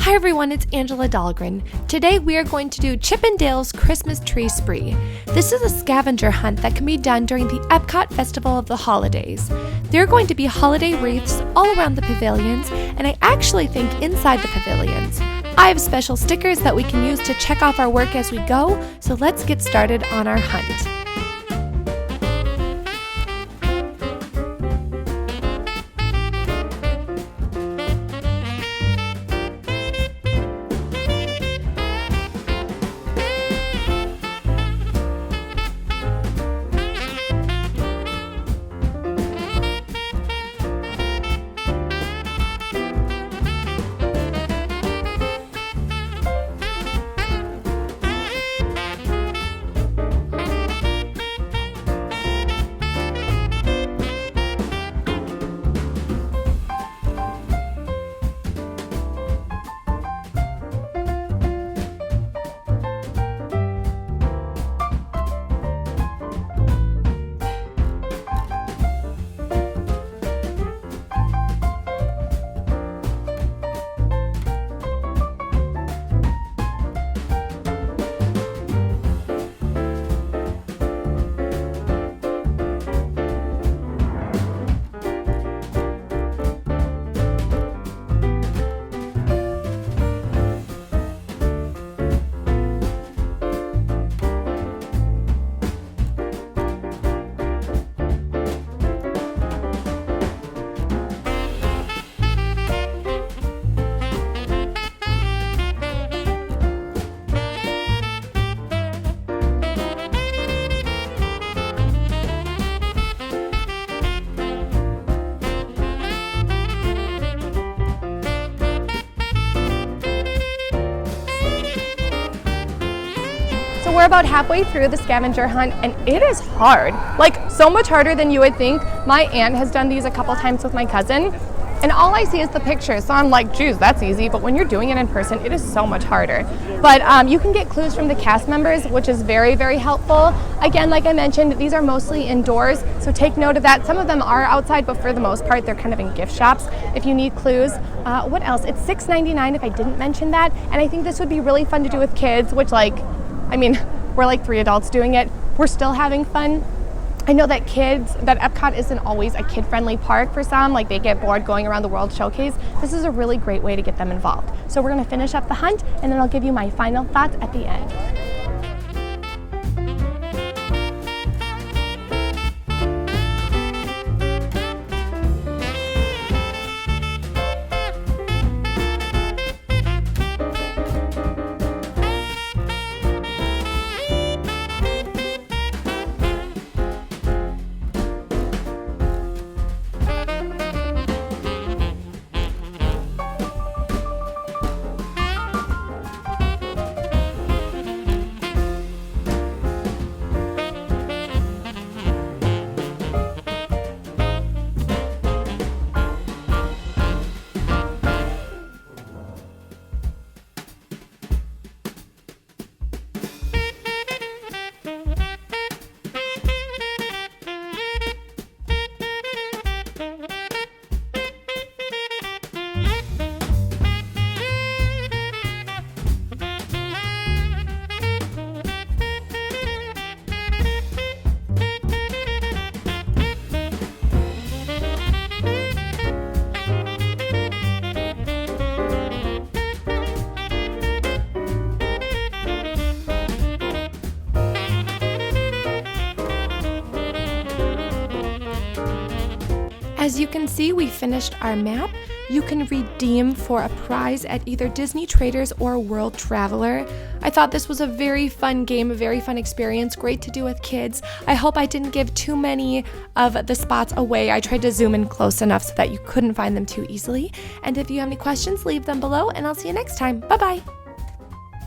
Hi everyone, it's Angela Dahlgren. Today we are going to do Chip 'n Dale's Christmas Tree Spree. This is a scavenger hunt that can be done during the Epcot Festival of the Holidays. There are going to be holiday wreaths all around the pavilions, and I actually think inside the pavilions. I have special stickers that we can use to check off our work as we go, so let's get started on our hunt. So we're about halfway through the scavenger hunt, and it is hard, like so much harder than you would think. My aunt has done these a couple times with my cousin, and all I see is the pictures, so I'm like, geez, that's easy, but when you're doing it in person, it is so much harder. But you can get clues from the cast members, which is very, very helpful. Again, like I mentioned, these are mostly indoors, so take note of that. Some of them are outside, but for the most part, they're kind of in gift shops if you need clues. What else? It's $6.99 if I didn't mention that, and I think this would be really fun to do with kids, which we're like 3 adults doing it. We're still having fun. I know that Epcot isn't always a kid-friendly park for some, like they get bored going around the World Showcase. This is a really great way to get them involved. So we're gonna finish up the hunt, and then I'll give you my final thoughts at the end. As you can see, we finished our map. You can redeem for a prize at either Disney Traders or World Traveler. I thought this was a very fun game, a very fun experience, great to do with kids. I hope I didn't give too many of the spots away. I tried to zoom in close enough so that you couldn't find them too easily. And if you have any questions, leave them below, and I'll see you next time. Bye-bye.